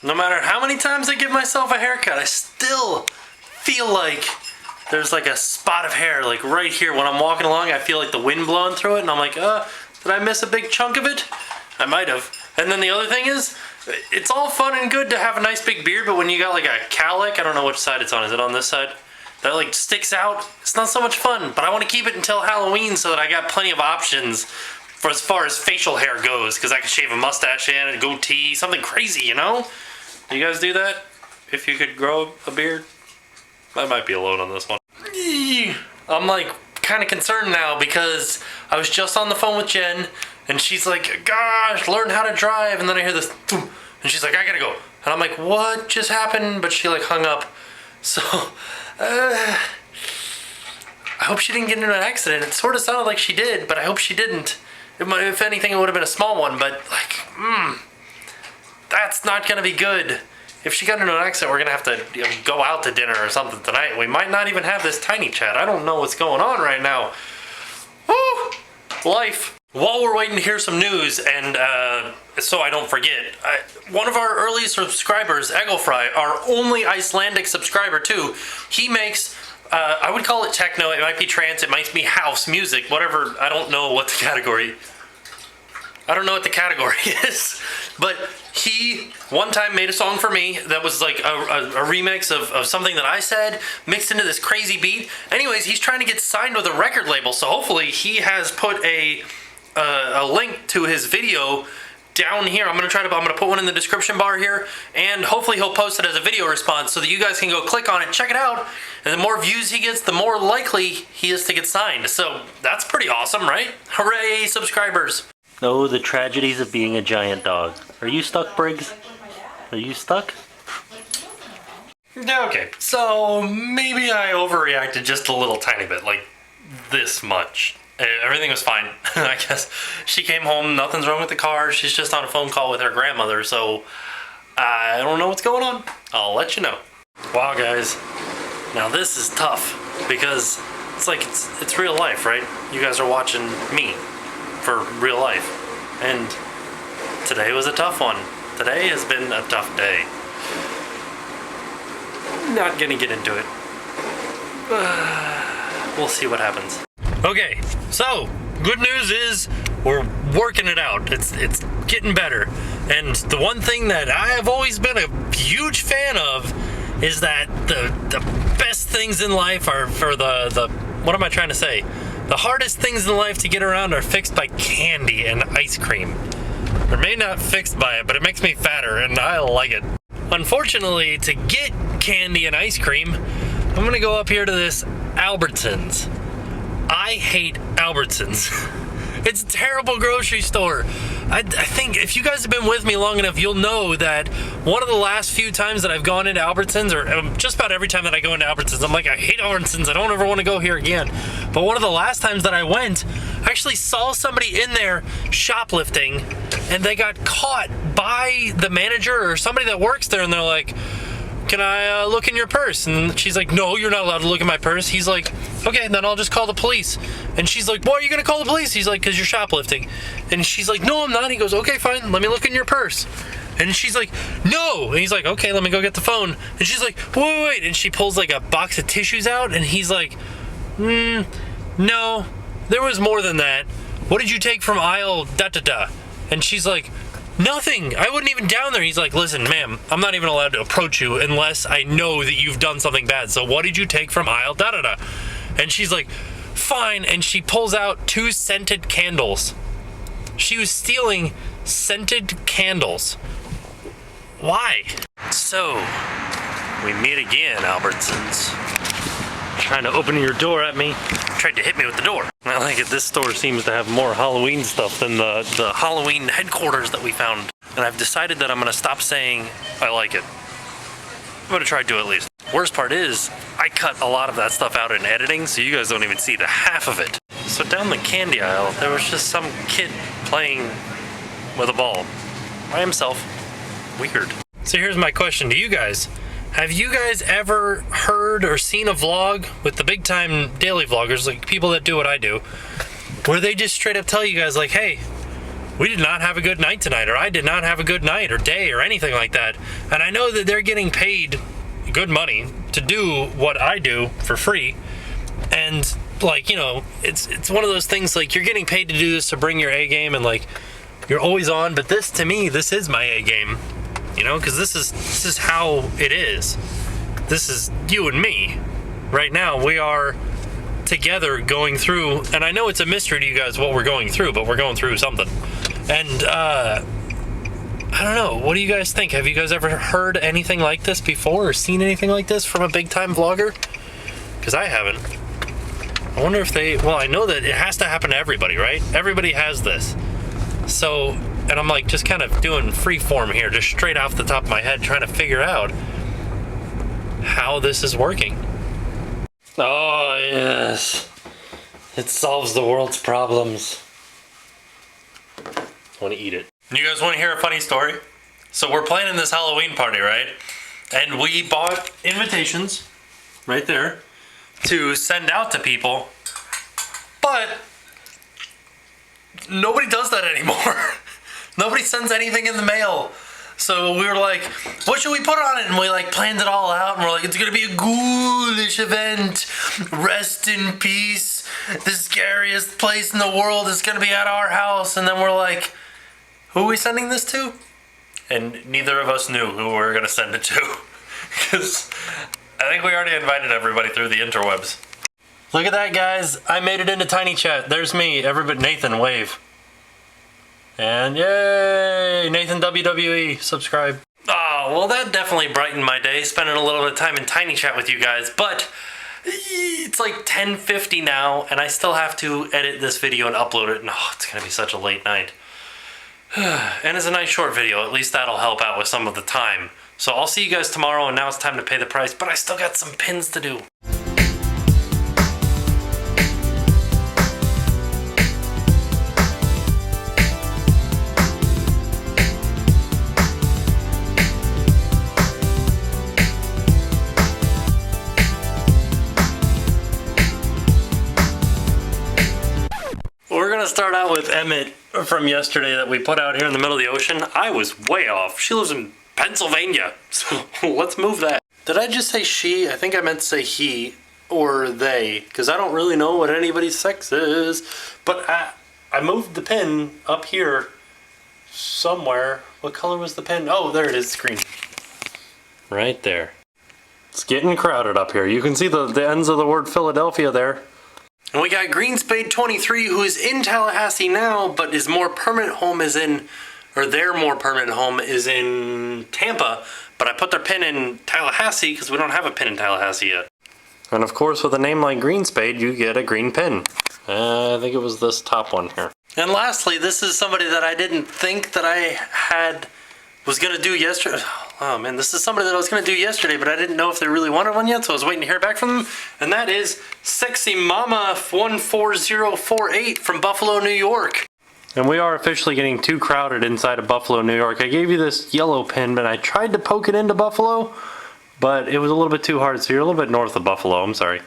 No matter how many times I give myself a haircut, I still feel like there's like a spot of hair like right here. When I'm walking along, I feel like the wind blowing through it, and I'm like, did I miss a big chunk of it? I might have. And then the other thing is, it's all fun and good to have a nice big beard, but when you got like a cowlick, I don't know which side it's on. Is it on this side? That like sticks out. It's not so much fun, but I want to keep it until Halloween so that I got plenty of options for as far as facial hair goes, because I can shave a mustache in, a goatee, something crazy, you know? Do you guys do that? If you could grow a beard? I might be alone on this one. I'm like kind of concerned now because I was just on the phone with Jen and she's like, gosh, learn how to drive. And then I hear this, and she's like, I gotta go. And I'm like, what just happened? But she like hung up. So, I hope she didn't get into an accident. It sort of sounded like she did, but I hope she didn't. If anything, it would have been a small one, but like, that's not gonna be good. If she got into an accident, we're gonna have to go out to dinner or something tonight. We might not even have this tiny chat. I don't know what's going on right now. Woo! Life. While we're waiting to hear some news, and so I don't forget, one of our early subscribers, Egglefry, our only Icelandic subscriber too, he makes, I would call it techno, it might be trance, it might be house music, whatever, I don't know what the category is, but he one time made a song for me that was like a remix of something that I said mixed into this crazy beat. Anyways, he's trying to get signed with a record label, so hopefully he has put a link to his video down here. I'm gonna put one in the description bar here, and hopefully he'll post it as a video response so that you guys can go click on it, check it out, and the more views he gets, the more likely he is to get signed. So that's pretty awesome, right? Hooray, subscribers. Oh, the tragedies of being a giant dog. Are you stuck, Briggs? Are you stuck? Okay, so maybe I overreacted just a little tiny bit, like this much. Everything was fine. I guess she came home, nothing's wrong with the car, she's just on a phone call with her grandmother, so I don't know what's going on. I'll let you know. Wow, guys, now this is tough because it's like it's real life, right? You guys are watching me for real life, and today was a tough one. Today has been a tough day. Not gonna get into it. We'll see what happens. Okay, so good news is we're working it out. It's getting better, and the one thing that I have always been a huge fan of is that the best things in life are for the what am I trying to say? The hardest things in life to get around are fixed by candy and ice cream. They're maybe not fixed by it, but it makes me fatter, and I like it. Unfortunately, to get candy and ice cream, I'm gonna go up here to this Albertsons. I hate Albertsons. It's a terrible grocery store. I think if you guys have been with me long enough, you'll know that one of the last few times that I've gone into Albertsons, or just about every time that I go into Albertsons, I'm like, I hate Albertsons, I don't ever want to go here again. But one of the last times that I went, I actually saw somebody in there shoplifting, and they got caught by the manager or somebody that works there, and they're like, can I look in your purse? And she's like, no, you're not allowed to look in my purse. He's like, okay, then I'll just call the police. And she's like, why are you gonna call the police? He's like, because you're shoplifting. And she's like, no, I'm not. He goes, okay, fine, let me look in your purse. And she's like, no. And he's like, okay, let me go get the phone. And she's like, wait. And she pulls like a box of tissues out, and he's like, no, there was more than that. What did you take from aisle da-da-da? And she's like, nothing. I wasn't even down there. He's like, listen, ma'am, I'm not even allowed to approach you unless I know that you've done something bad. So what did you take from aisle da-da-da? And she's like, fine. And she pulls out 2 scented candles. She was stealing scented candles. Why? So, we meet again, Albertsons. Trying to open your door at me. Tried to hit me with the door. I like it. This store seems to have more Halloween stuff than the Halloween headquarters that we found. And I've decided that I'm going to stop saying I like it. I'm going to try to at least. Worst part is, I cut a lot of that stuff out in editing, so you guys don't even see the half of it. So down the candy aisle, there was just some kid playing with a ball by himself. Weird. So here's my question to you guys. Have you guys ever heard or seen a vlog with the big time daily vloggers, like people that do what I do, where they just straight up tell you guys like, hey, we did not have a good night tonight, or I did not have a good night or day or anything like that. And I know that they're getting paid good money to do what I do for free. And like, you know, it's one of those things, like, you're getting paid to do this to bring your A game, and like, you're always on. But this, to me, this is my A game, you know, because this is how it is. This is you and me. Right now, we are together going through, and I know it's a mystery to you guys what we're going through, but we're going through something. And I don't know, what do you guys think? Have you guys ever heard anything like this before, or seen anything like this from a big time vlogger? Because I haven't. I wonder if well, I know that it has to happen to everybody, right? Everybody has this. So, and I'm like just kind of doing free form here, just straight off the top of my head, trying to figure out how this is working. Oh, yes. It solves the world's problems. I want to eat it. You guys want to hear a funny story? So we're planning this Halloween party, right? And we bought invitations right there to send out to people. But nobody does that anymore. Nobody sends anything in the mail. So we were like, what should we put on it? And we like planned it all out, and we're like, it's gonna be a ghoulish event. Rest in peace. The scariest place in the world is gonna be at our house. And then we're like, who are we sending this to? And neither of us knew who we were gonna send it to. Because I think we already invited everybody through the interwebs. Look at that, guys. I made it into Tiny Chat. There's me. Everybody, Nathan, wave. And yay, Nathan WWE, subscribe. Oh, well, that definitely brightened my day, spending a little bit of time in Tiny Chat with you guys, but it's like 10:50 now, and I still have to edit this video and upload it, and oh, it's gonna be such a late night. And it's a nice short video, at least that'll help out with some of the time. So I'll see you guys tomorrow, and now it's time to pay the price, but I still got some pins to do. We're gonna start out with Emmett from yesterday that we put out here in the middle of the ocean. I was way off. She lives in Pennsylvania, so let's move that. Did I just say she? I think I meant to say he or they, because I don't really know what anybody's sex is. But I moved the pin up here somewhere. What color was the pin? Oh, there it is, green. Right there. It's getting crowded up here. You can see the ends of the word Philadelphia there. And we got Greenspade23, who is in Tallahassee now, but his more permanent home is in, or their more permanent home is in Tampa. But I put their pin in Tallahassee because we don't have a pin in Tallahassee yet. And of course, with a name like Greenspade, you get a green pin. I think it was this top one here. And lastly, this is somebody that I didn't think that I was gonna do yesterday. Oh man, this is somebody that I was gonna do yesterday, but I didn't know if they really wanted one yet, so I was waiting to hear back from them. And that is Sexy Mama 14048 from Buffalo, New York. And we are officially getting too crowded inside of Buffalo, New York. I gave you this yellow pin, but I tried to poke it into Buffalo, but it was a little bit too hard, so you're a little bit north of Buffalo, I'm sorry.